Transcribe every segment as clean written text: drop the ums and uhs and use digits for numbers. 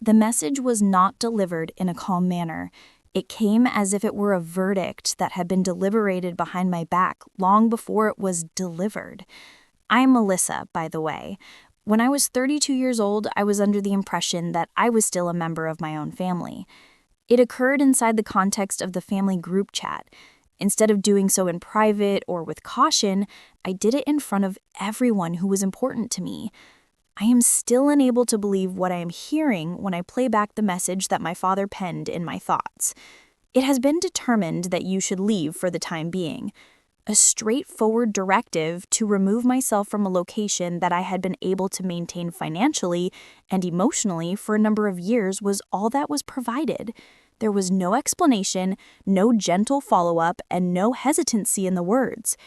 The message was not delivered in a calm manner. It came as if it were a verdict that had been deliberated behind my back long before it was delivered. I'm Melissa, by the way. When I was 32 years old, I was under the impression that I was still a member of my own family. It occurred inside the context of the family group chat. Instead of doing so in private or with caution, I did it in front of everyone who was important to me. I am still unable to believe what I am hearing when I play back the message that my father penned in my thoughts. It has been determined that you should leave for the time being. A straightforward directive to remove myself from a location that I had been able to maintain financially and emotionally for a number of years was all that was provided. There was no explanation, no gentle follow-up, and no hesitancy in the words.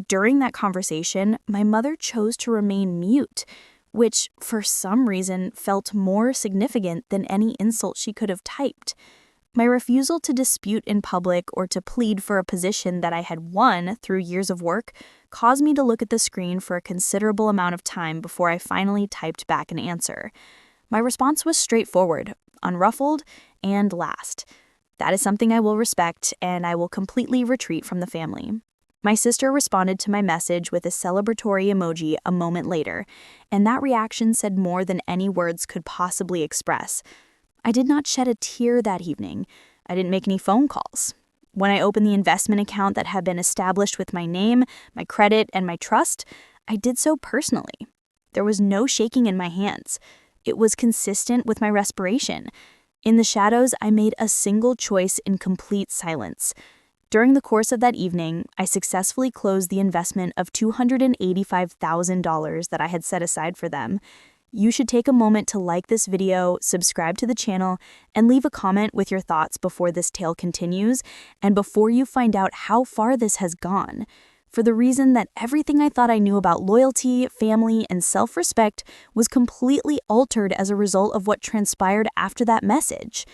During that conversation, my mother chose to remain mute, which, for some reason, felt more significant than any insult she could have typed. My refusal to dispute in public or to plead for a position that I had won through years of work caused me to look at the screen for a considerable amount of time before I finally typed back an answer. My response was straightforward, unruffled, and last. That is something I will respect, and I will completely retreat from the family. My sister responded to my message with a celebratory emoji a moment later, and that reaction said more than any words could possibly express. I did not shed a tear that evening. I didn't make any phone calls. When I opened the investment account that had been established with my name, my credit, and my trust, I did so personally. There was no shaking in my hands. It was consistent with my respiration. In the shadows, I made a single choice in complete silence. During the course of that evening, I successfully closed the investment of $285,000 that I had set aside for them. You should take a moment to like this video, subscribe to the channel, and leave a comment with your thoughts before this tale continues and before you find out how far this has gone. For the reason that everything I thought I knew about loyalty, family, and self-respect was completely altered as a result of what transpired after that message.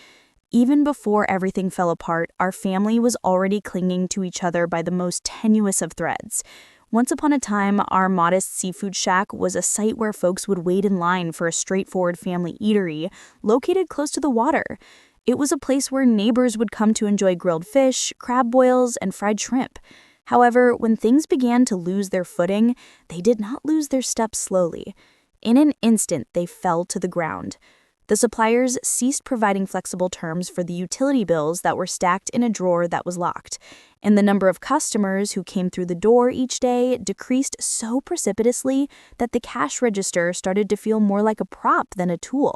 Even before everything fell apart, our family was already clinging to each other by the most tenuous of threads. Once upon a time, our modest seafood shack was a site where folks would wait in line for a straightforward family eatery located close to the water. It was a place where neighbors would come to enjoy grilled fish, crab boils, and fried shrimp. However, when things began to lose their footing, they did not lose their steps slowly. In an instant, they fell to the ground. The suppliers ceased providing flexible terms for the utility bills that were stacked in a drawer that was locked, and the number of customers who came through the door each day decreased so precipitously that the cash register started to feel more like a prop than a tool.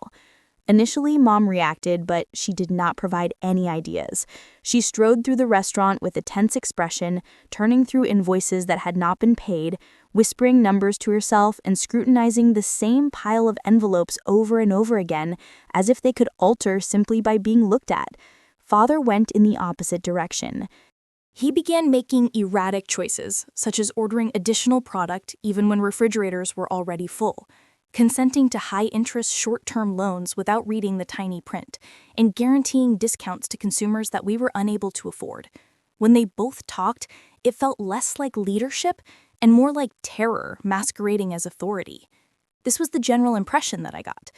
Initially, Mom reacted, but she did not provide any ideas. She strode through the restaurant with a tense expression, turning through invoices that had not been paid, whispering numbers to herself and scrutinizing the same pile of envelopes over and over again, as if they could alter simply by being looked at. Father went in the opposite direction. He began making erratic choices, such as ordering additional product even when refrigerators were already full, consenting to high-interest short-term loans without reading the tiny print, and guaranteeing discounts to consumers that we were unable to afford. When they both talked, it felt less like leadership and more like terror masquerading as authority. This was the general impression that I got.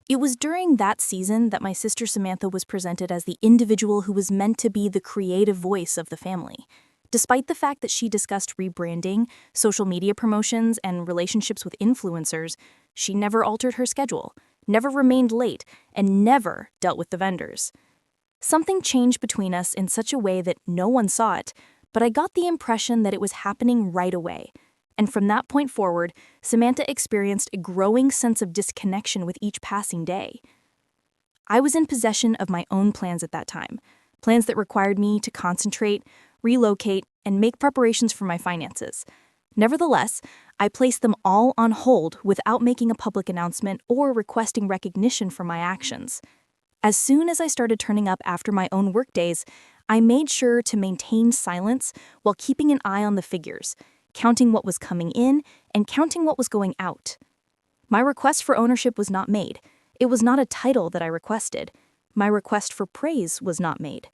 It was during that season that my sister Samantha was presented as the individual who was meant to be the creative voice of the family. Despite the fact that she discussed rebranding, social media promotions, and relationships with influencers, she never altered her schedule, never remained late, and never dealt with the vendors. Something changed between us in such a way that no one saw it, but I got the impression that it was happening right away. And from that point forward, Samantha experienced a growing sense of disconnection with each passing day. I was in possession of my own plans at that time, plans that required me to concentrate, relocate, and make preparations for my finances. Nevertheless, I placed them all on hold without making a public announcement or requesting recognition for my actions. As soon as I started turning up after my own workdays, I made sure to maintain silence while keeping an eye on the figures, counting what was coming in and counting what was going out. My request for ownership was not made. It was not a title that I requested. My request for praise was not made.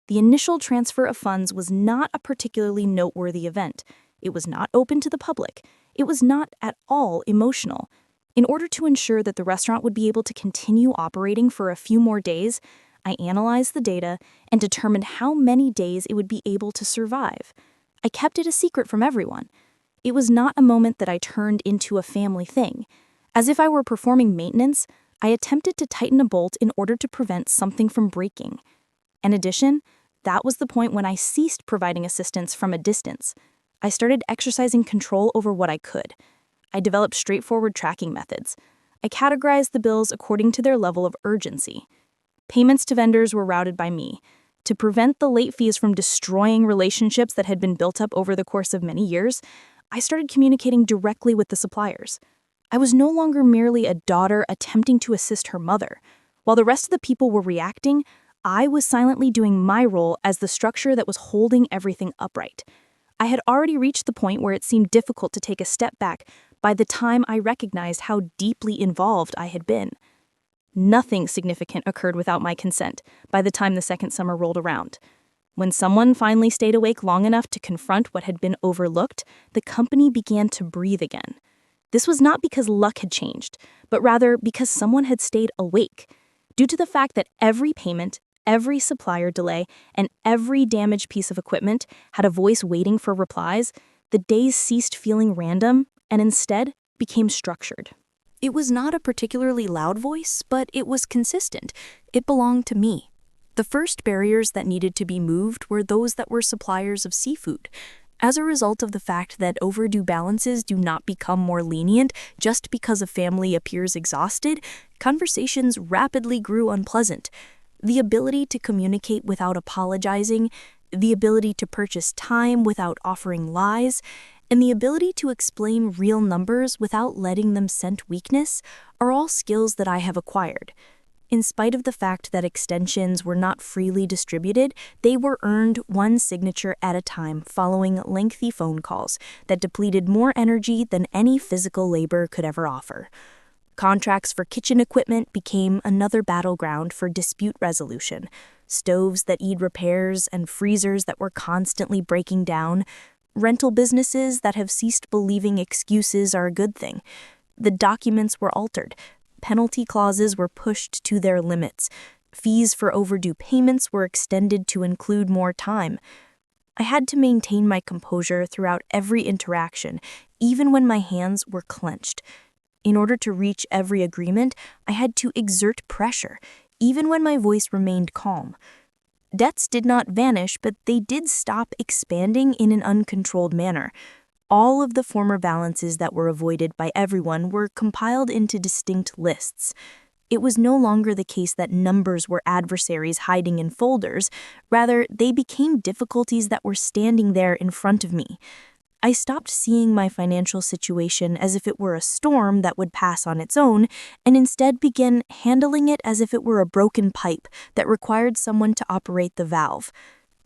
The initial transfer of funds was not a particularly noteworthy event. It was not open to the public. It was not at all emotional. In order to ensure that the restaurant would be able to continue operating for a few more days, I analyzed the data and determined how many days it would be able to survive. I kept it a secret from everyone. It was not a moment that I turned into a family thing. As if I were performing maintenance, I attempted to tighten a bolt in order to prevent something from breaking. In addition, that was the point when I ceased providing assistance from a distance. I started exercising control over what I could. I developed straightforward tracking methods. I categorized the bills according to their level of urgency. Payments to vendors were routed by me. To prevent the late fees from destroying relationships that had been built up over the course of many years, I started communicating directly with the suppliers. I was no longer merely a daughter attempting to assist her mother. While the rest of the people were reacting, I was silently doing my role as the structure that was holding everything upright. I had already reached the point where it seemed difficult to take a step back by the time I recognized how deeply involved I had been. Nothing significant occurred without my consent by the time the second summer rolled around. When someone finally stayed awake long enough to confront what had been overlooked, the company began to breathe again. This was not because luck had changed, but rather because someone had stayed awake. Due to the fact that every payment, every supplier delay, and every damaged piece of equipment had a voice waiting for replies, the days ceased feeling random and instead became structured. It was not a particularly loud voice, but it was consistent. It belonged to me. The first barriers that needed to be moved were those that were suppliers of seafood. As a result of the fact that overdue balances do not become more lenient just because a family appears exhausted, conversations rapidly grew unpleasant. The ability to communicate without apologizing, the ability to purchase time without offering lies, and the ability to explain real numbers without letting them scent weakness are all skills that I have acquired. In spite of the fact that extensions were not freely distributed, they were earned one signature at a time following lengthy phone calls that depleted more energy than any physical labor could ever offer. Contracts for kitchen equipment became another battleground for dispute resolution. Stoves that need repairs and freezers that were constantly breaking down. Rental businesses that have ceased believing excuses are a good thing. The documents were altered. Penalty clauses were pushed to their limits. Fees for overdue payments were extended to include more time. I had to maintain my composure throughout every interaction, even when my hands were clenched. In order to reach every agreement, I had to exert pressure, even when my voice remained calm. Debts did not vanish, but they did stop expanding in an uncontrolled manner. All of the former balances that were avoided by everyone were compiled into distinct lists. It was no longer the case that numbers were adversaries hiding in folders. Rather, they became difficulties that were standing there in front of me. I stopped seeing my financial situation as if it were a storm that would pass on its own, and instead began handling it as if it were a broken pipe that required someone to operate the valve.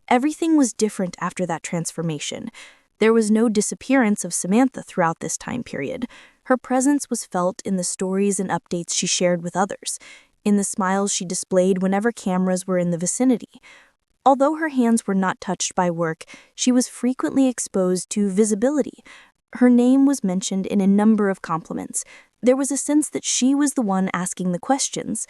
Everything was different after that transformation. There was no disappearance of Samantha throughout this time period. Her presence was felt in the stories and updates she shared with others, in the smiles she displayed whenever cameras were in the vicinity. Although her hands were not touched by work, she was frequently exposed to visibility. Her name was mentioned in a number of compliments. There was a sense that she was the one asking the questions.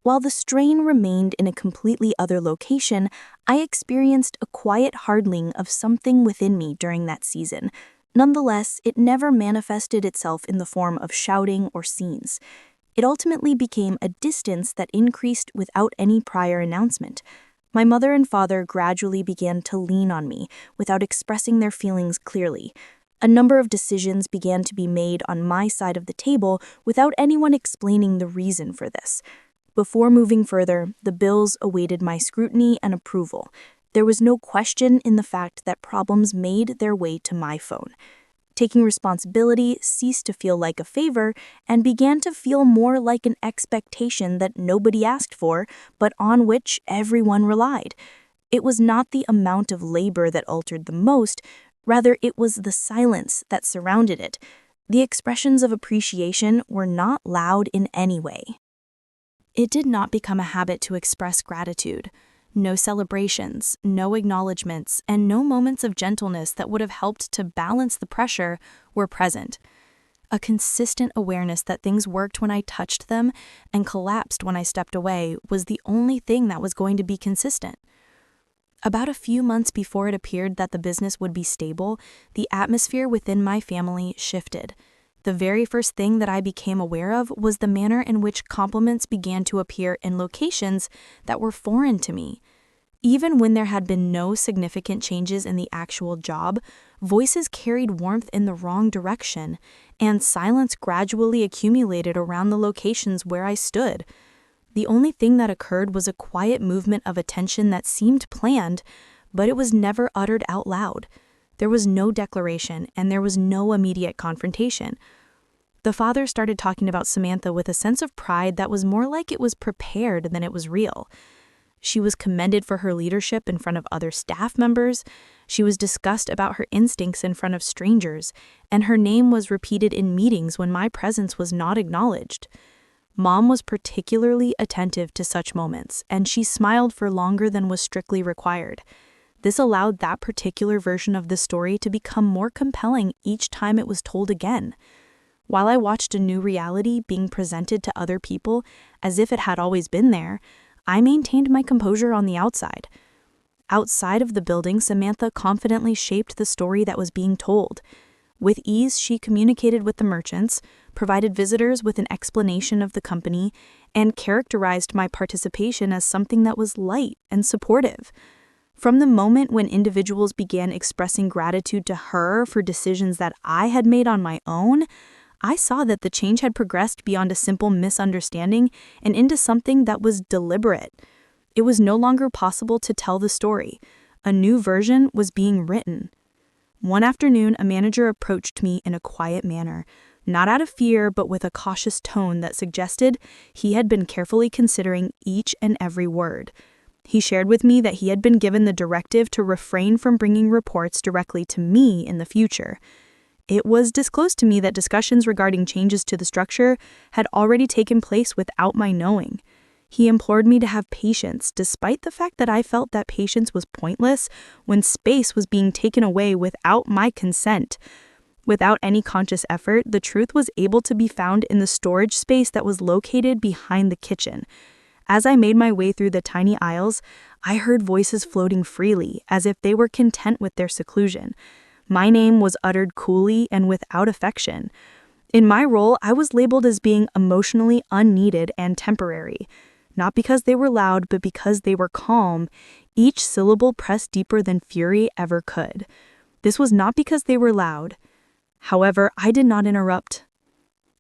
While the strain remained in a completely other location, I experienced a quiet hardening of something within me during that season. Nonetheless, it never manifested itself in the form of shouting or scenes. It ultimately became a distance that increased without any prior announcement. My mother and father gradually began to lean on me without expressing their feelings clearly. A number of decisions began to be made on my side of the table without anyone explaining the reason for this. Before moving further, the bills awaited my scrutiny and approval. There was no question in the fact that problems made their way to my phone. Taking responsibility ceased to feel like a favor and began to feel more like an expectation that nobody asked for, but on which everyone relied. It was not the amount of labor that altered the most, rather it was the silence that surrounded it. The expressions of appreciation were not loud in any way. It did not become a habit to express gratitude. No celebrations, no acknowledgments, and no moments of gentleness that would have helped to balance the pressure were present. A consistent awareness that things worked when I touched them and collapsed when I stepped away was the only thing that was going to be consistent. About a few months before it appeared that the business would be stable, the atmosphere within my family shifted. The very first thing that I became aware of was the manner in which compliments began to appear in locations that were foreign to me. Even when there had been no significant changes in the actual job, voices carried warmth in the wrong direction, and silence gradually accumulated around the locations where I stood. The only thing that occurred was a quiet movement of attention that seemed planned, but it was never uttered out loud. There was no declaration, and there was no immediate confrontation. The father started talking about Samantha with a sense of pride that was more like it was prepared than it was real. She was commended for her leadership in front of other staff members. She was discussed about her instincts in front of strangers, and her name was repeated in meetings when my presence was not acknowledged. Mom was particularly attentive to such moments, and she smiled for longer than was strictly required. This allowed that particular version of the story to become more compelling each time it was told again. While I watched a new reality being presented to other people as if it had always been there, I maintained my composure on the outside. Outside of the building, Samantha confidently shaped the story that was being told. With ease, she communicated with the merchants, provided visitors with an explanation of the company, and characterized my participation as something that was light and supportive. From the moment when individuals began expressing gratitude to her for decisions that I had made on my own, I saw that the change had progressed beyond a simple misunderstanding and into something that was deliberate. It was no longer possible to tell the story. A new version was being written. One afternoon, a manager approached me in a quiet manner, not out of fear, but with a cautious tone that suggested he had been carefully considering each and every word. He shared with me that he had been given the directive to refrain from bringing reports directly to me in the future. It was disclosed to me that discussions regarding changes to the structure had already taken place without my knowing. He implored me to have patience, despite the fact that I felt that patience was pointless when space was being taken away without my consent. Without any conscious effort, the truth was able to be found in the storage space that was located behind the kitchen. As I made my way through the tiny aisles, I heard voices floating freely, as if they were content with their seclusion. My name was uttered coolly and without affection. In my role, I was labeled as being emotionally unneeded and temporary. Not because they were loud, but because they were calm. Each syllable pressed deeper than fury ever could. This was not because they were loud. However, I did not interrupt.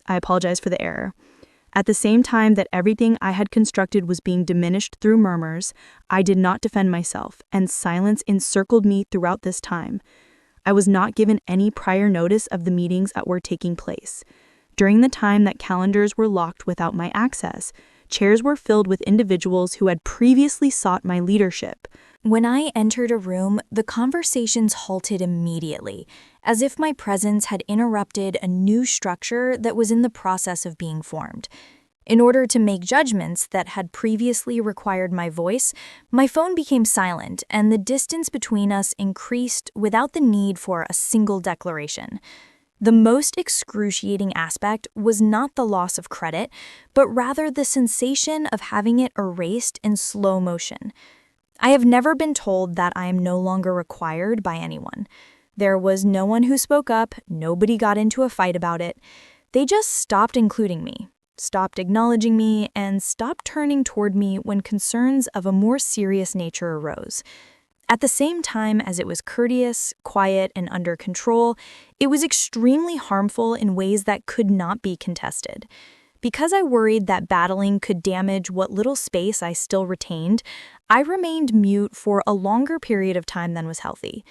I apologize for the error. At the same time that everything I had constructed was being diminished through murmurs, I did not defend myself, and silence encircled me throughout this time. I was not given any prior notice of the meetings that were taking place. During the time that calendars were locked without my access, chairs were filled with individuals who had previously sought my leadership. When I entered a room, the conversations halted immediately, as if my presence had interrupted a new structure that was in the process of being formed. In order to make judgments that had previously required my voice, my phone became silent, and the distance between us increased without the need for a single declaration. The most excruciating aspect was not the loss of credit, but rather the sensation of having it erased in slow motion. I have never been told that I am no longer required by anyone. There was no one who spoke up, nobody got into a fight about it. They just stopped including me, stopped acknowledging me, and stopped turning toward me when concerns of a more serious nature arose. At the same time as it was courteous, quiet, and under control, it was extremely harmful in ways that could not be contested. Because I worried that battling could damage what little space I still retained, I remained mute for a longer period of time than was healthy.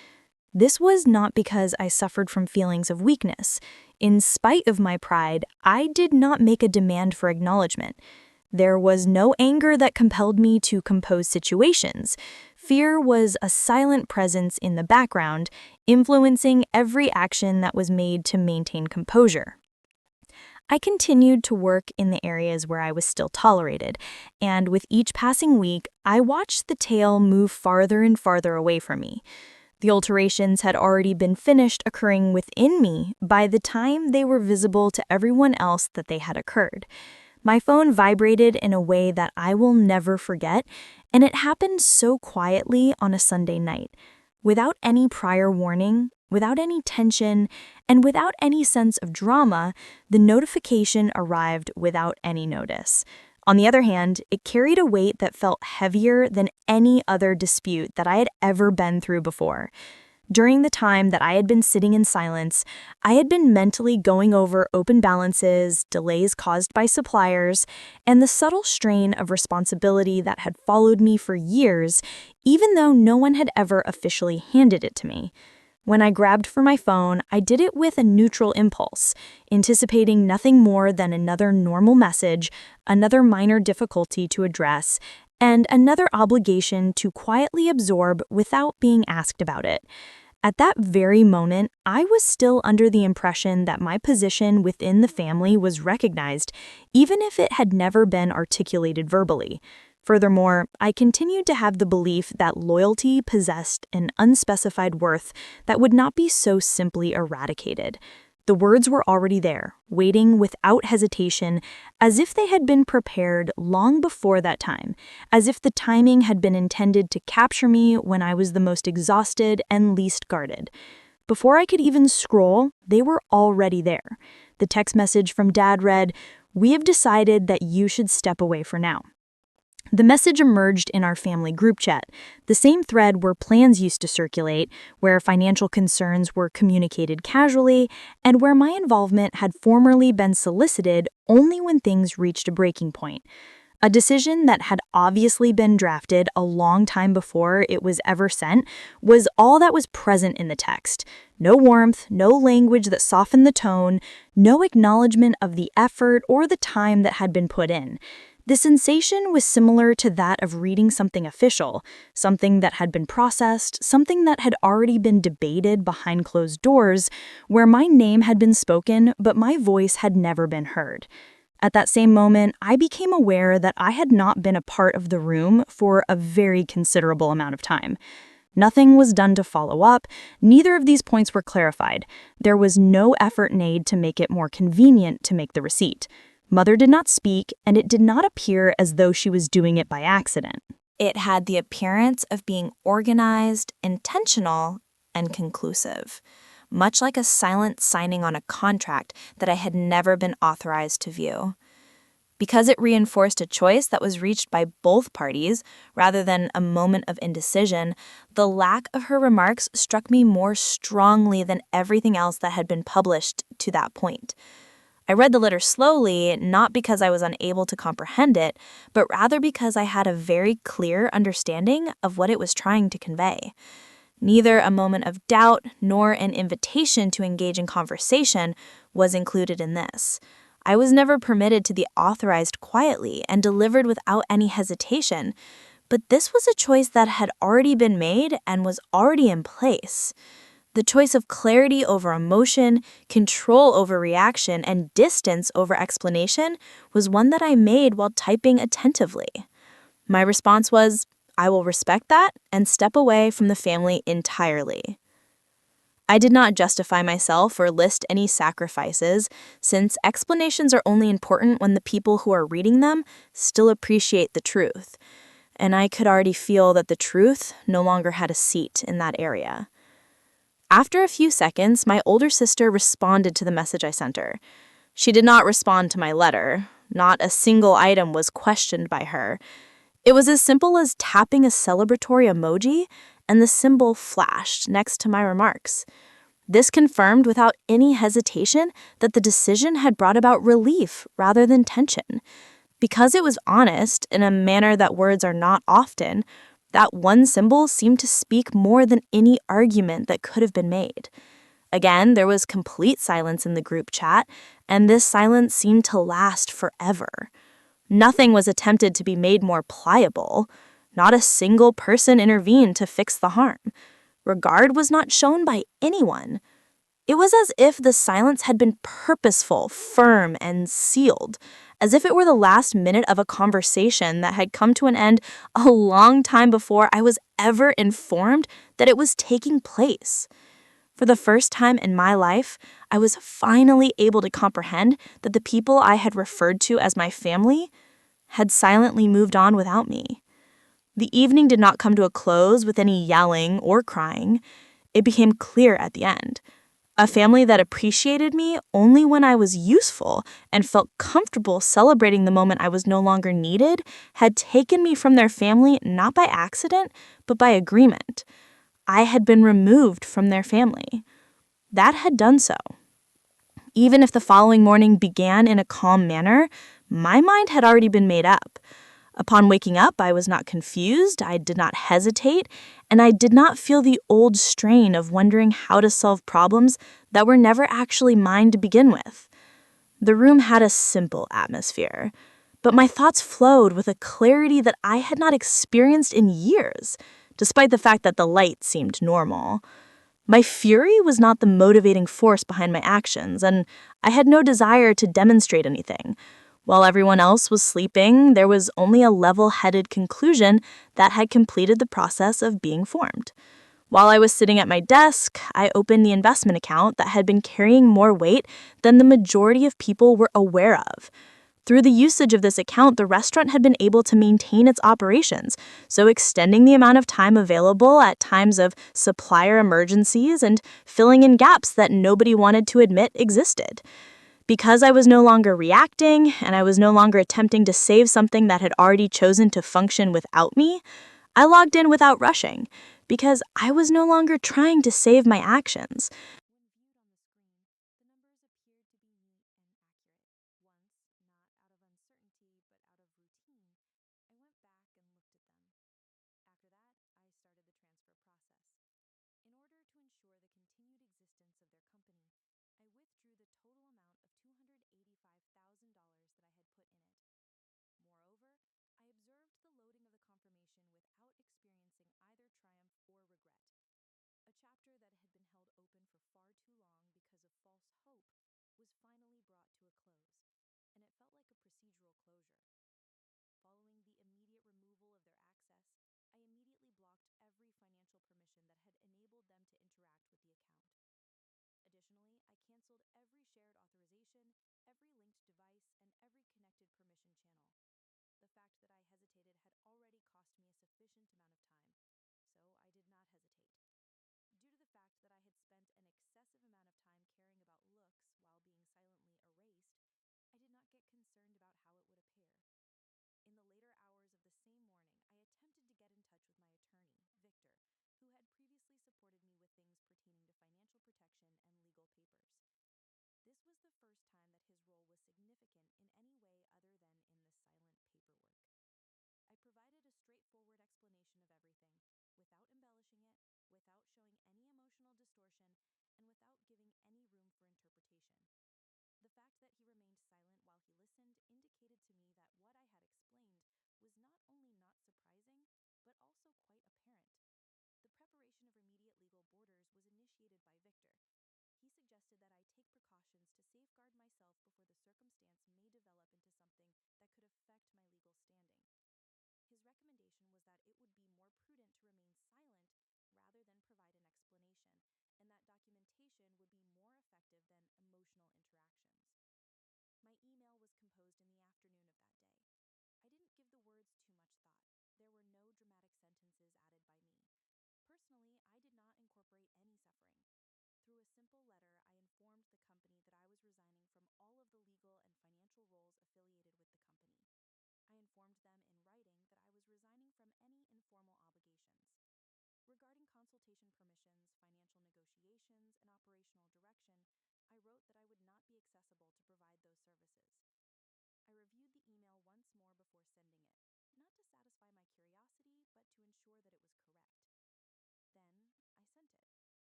This was not because I suffered from feelings of weakness. In spite of my pride, I did not make a demand for acknowledgement. There was no anger that compelled me to compose situations. Fear was a silent presence in the background, influencing every action that was made to maintain composure. I continued to work in the areas where I was still tolerated, and with each passing week, I watched the tail move farther and farther away from me. The alterations had already been finished occurring within me by the time they were visible to everyone else that they had occurred. My phone vibrated in a way that I will never forget, and it happened so quietly on a Sunday night. Without any prior warning, without any tension, and without any sense of drama, the notification arrived without any notice. On the other hand, it carried a weight that felt heavier than any other dispute that I had ever been through before. During the time that I had been sitting in silence, I had been mentally going over open balances, delays caused by suppliers, and the subtle strain of responsibility that had followed me for years, even though no one had ever officially handed it to me. When I grabbed for my phone, I did it with a neutral impulse, anticipating nothing more than another normal message, another minor difficulty to address, and another obligation to quietly absorb without being asked about it. At that very moment, I was still under the impression that my position within the family was recognized, even if it had never been articulated verbally. Furthermore, I continued to have the belief that loyalty possessed an unspecified worth that would not be so simply eradicated. The words were already there, waiting without hesitation, as if they had been prepared long before that time, as if the timing had been intended to capture me when I was the most exhausted and least guarded. Before I could even scroll, they were already there. The text message from Dad read, "We have decided that you should step away for now." The message emerged in our family group chat, the same thread where plans used to circulate, where financial concerns were communicated casually, and where my involvement had formerly been solicited only when things reached a breaking point. A decision that had obviously been drafted a long time before it was ever sent was all that was present in the text. No warmth, no language that softened the tone, no acknowledgement of the effort or the time that had been put in. The sensation was similar to that of reading something official, something that had been processed, something that had already been debated behind closed doors, where my name had been spoken but my voice had never been heard. At that same moment, I became aware that I had not been a part of the room for a very considerable amount of time. Nothing was done to follow up, neither of these points were clarified. There was no effort made to make it more convenient to make the receipt. Mother did not speak, and it did not appear as though she was doing it by accident. It had the appearance of being organized, intentional, and conclusive, much like a silent signing on a contract that I had never been authorized to view. Because it reinforced a choice that was reached by both parties, rather than a moment of indecision, the lack of her remarks struck me more strongly than everything else that had been published to that point. I read the letter slowly, not because I was unable to comprehend it, but rather because I had a very clear understanding of what it was trying to convey. Neither a moment of doubt nor an invitation to engage in conversation was included in this. I was never permitted to be authorized quietly and delivered without any hesitation, but this was a choice that had already been made and was already in place. The choice of clarity over emotion, control over reaction, and distance over explanation was one that I made while typing attentively. My response was, I will respect that and step away from the family entirely. I did not justify myself or list any sacrifices, since explanations are only important when the people who are reading them still appreciate the truth. And I could already feel that the truth no longer had a seat in that area. After a few seconds, my older sister responded to the message I sent her. She did not respond to my letter. Not a single item was questioned by her. It was as simple as tapping a celebratory emoji, and the symbol flashed next to my remarks. This confirmed without any hesitation that the decision had brought about relief rather than tension. Because it was honest, in a manner that words are not often, that one symbol seemed to speak more than any argument that could have been made. Again, there was complete silence in the group chat, and this silence seemed to last forever. Nothing was attempted to be made more pliable. Not a single person intervened to fix the harm. Regard was not shown by anyone. It was as if the silence had been purposeful, firm, and sealed, as if it were the last minute of a conversation that had come to an end a long time before I was ever informed that it was taking place. For the first time in my life, I was finally able to comprehend that the people I had referred to as my family had silently moved on without me. The evening did not come to a close with any yelling or crying. It became clear at the end. A family that appreciated me only when I was useful and felt comfortable celebrating the moment I was no longer needed had taken me from their family not by accident, but by agreement. I had been removed from their family. That had done so. Even if the following morning began in a calm manner, my mind had already been made up. Upon waking up, I was not confused, I did not hesitate, and I did not feel the old strain of wondering how to solve problems that were never actually mine to begin with. The room had a simple atmosphere, but my thoughts flowed with a clarity that I had not experienced in years, despite the fact that the light seemed normal. My fury was not the motivating force behind my actions, and I had no desire to demonstrate anything. While everyone else was sleeping, there was only a level-headed conclusion that had completed the process of being formed. While I was sitting at my desk, I opened the investment account that had been carrying more weight than the majority of people were aware of. Through the usage of this account, the restaurant had been able to maintain its operations, so extending the amount of time available at times of supplier emergencies and filling in gaps that nobody wanted to admit existed. Because I was no longer reacting and I was no longer attempting to save something that had already chosen to function without me, I logged in without rushing, because I was no longer trying to save my actions.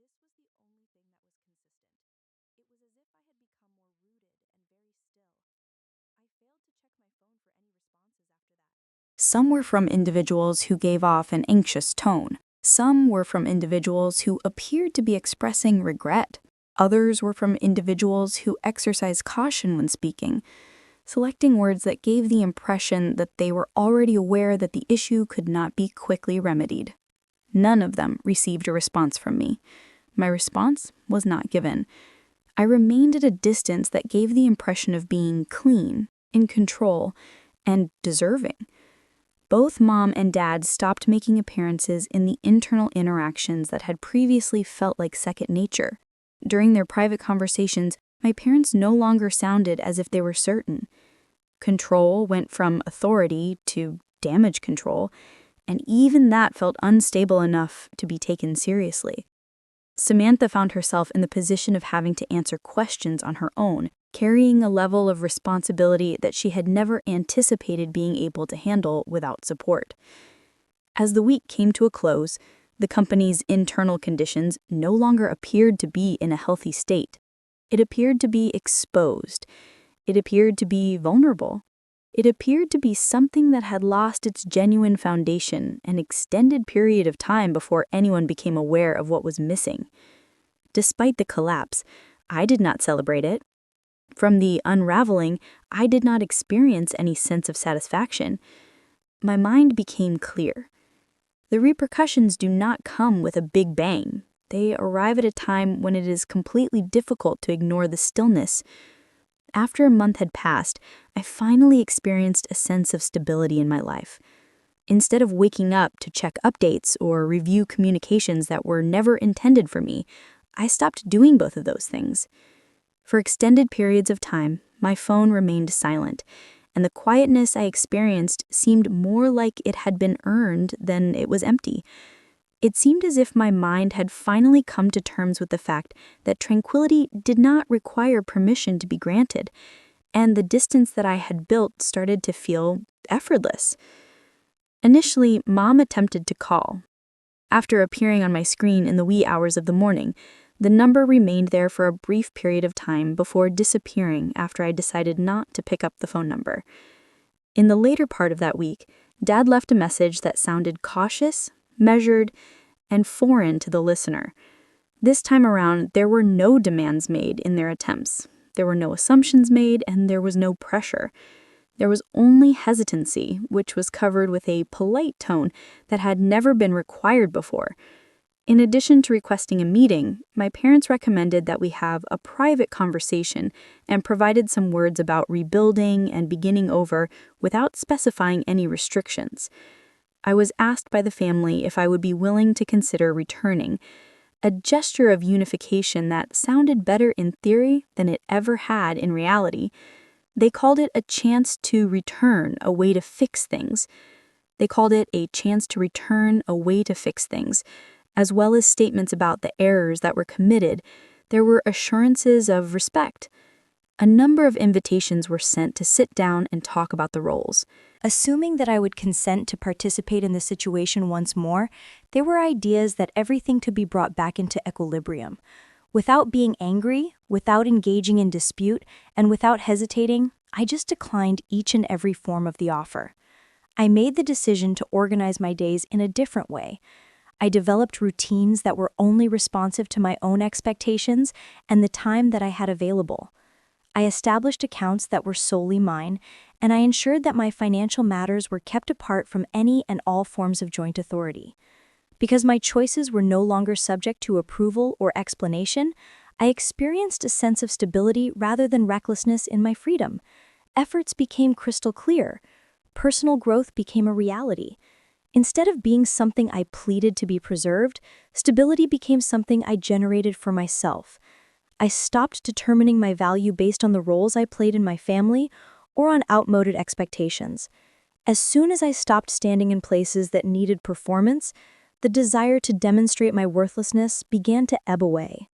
This was the only thing that was consistent. It was as if I had become more rooted and very still. I failed to check my phone for any responses after that. Some were from individuals who gave off an anxious tone. Some were from individuals who appeared to be expressing regret. Others were from individuals who exercised caution when speaking, selecting words that gave the impression that they were already aware that the issue could not be quickly remedied. None of them received a response from me. My response was not given. I remained at a distance that gave the impression of being clean, in control, and deserving. Both mom and dad stopped making appearances in the internal interactions that had previously felt like second nature. During their private conversations, my parents no longer sounded as if they were certain. Control went from authority to damage control, and even that felt unstable enough to be taken seriously. Samantha found herself in the position of having to answer questions on her own, carrying a level of responsibility that she had never anticipated being able to handle without support. As the week came to a close, the company's internal conditions no longer appeared to be in a healthy state. It appeared to be exposed. It appeared to be vulnerable. It appeared to be something that had lost its genuine foundation an extended period of time before anyone became aware of what was missing. Despite the collapse, I did not celebrate it. From the unraveling, I did not experience any sense of satisfaction. My mind became clear. The repercussions do not come with a big bang. They arrive at a time when it is completely difficult to ignore the stillness. After a month had passed, I finally experienced a sense of stability in my life. Instead of waking up to check updates or review communications that were never intended for me, I stopped doing both of those things. For extended periods of time, my phone remained silent, and the quietness I experienced seemed more like it had been earned than it was empty. It seemed as if my mind had finally come to terms with the fact that tranquility did not require permission to be granted, and the distance that I had built started to feel effortless. Initially, Mom attempted to call. After appearing on my screen in the wee hours of the morning, the number remained there for a brief period of time before disappearing after I decided not to pick up the phone number. In the later part of that week, Dad left a message that sounded cautious, measured, and foreign to the listener. This time around, there were no demands made in their attempts. There were no assumptions made, and there was no pressure. There was only hesitancy, which was covered with a polite tone that had never been required before. In addition to requesting a meeting, my parents recommended that we have a private conversation and provided some words about rebuilding and beginning over without specifying any restrictions. I was asked by the family if I would be willing to consider returning, a gesture of unification that sounded better in theory than it ever had in reality. They called it a chance to return, a way to fix things. As well as statements about the errors that were committed, there were assurances of respect. A number of invitations were sent to sit down and talk about the roles. Assuming that I would consent to participate in the situation once more, there were ideas that everything could be brought back into equilibrium. Without being angry, without engaging in dispute, and without hesitating, I just declined each and every form of the offer. I made the decision to organize my days in a different way. I developed routines that were only responsive to my own expectations and the time that I had available. I established accounts that were solely mine, and I ensured that my financial matters were kept apart from any and all forms of joint authority. Because my choices were no longer subject to approval or explanation, I experienced a sense of stability rather than recklessness in my freedom. Efforts became crystal clear. Personal growth became a reality. Instead of being something I pleaded to be preserved, stability became something I generated for myself. I stopped determining my value based on the roles I played in my family or on outmoded expectations. As soon as I stopped standing in places that needed performance, the desire to demonstrate my worthlessness began to ebb away.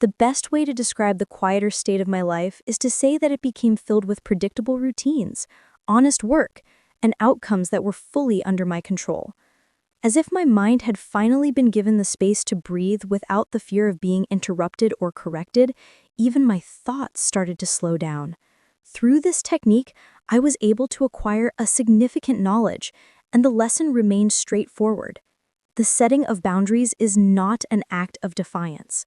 The best way to describe the quieter state of my life is to say that it became filled with predictable routines, honest work, and outcomes that were fully under my control. As if my mind had finally been given the space to breathe without the fear of being interrupted or corrected, even my thoughts started to slow down. Through this technique, I was able to acquire a significant knowledge, and the lesson remained straightforward. The setting of boundaries is not an act of defiance.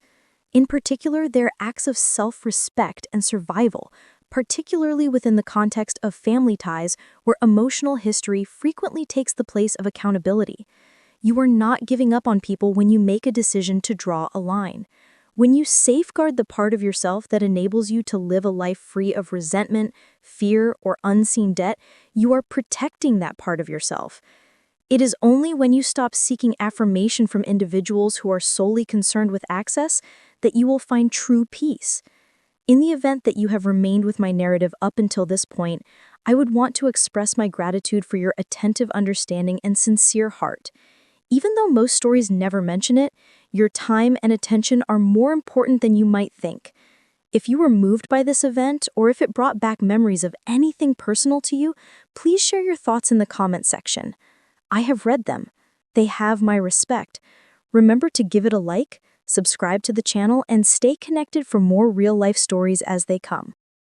In particular, they're acts of self-respect and survival, particularly within the context of family ties where emotional history frequently takes the place of accountability. You are not giving up on people when you make a decision to draw a line. When you safeguard the part of yourself that enables you to live a life free of resentment, fear, or unseen debt, you are protecting that part of yourself. It is only when you stop seeking affirmation from individuals who are solely concerned with access that you will find true peace. In the event that you have remained with my narrative up until this point, I would want to express my gratitude for your attentive understanding and sincere heart. Even though most stories never mention it, your time and attention are more important than you might think. If you were moved by this event, or if it brought back memories of anything personal to you, please share your thoughts in the comment section. I have read them. They have my respect. Remember to give it a like, subscribe to the channel, and stay connected for more real-life stories as they come.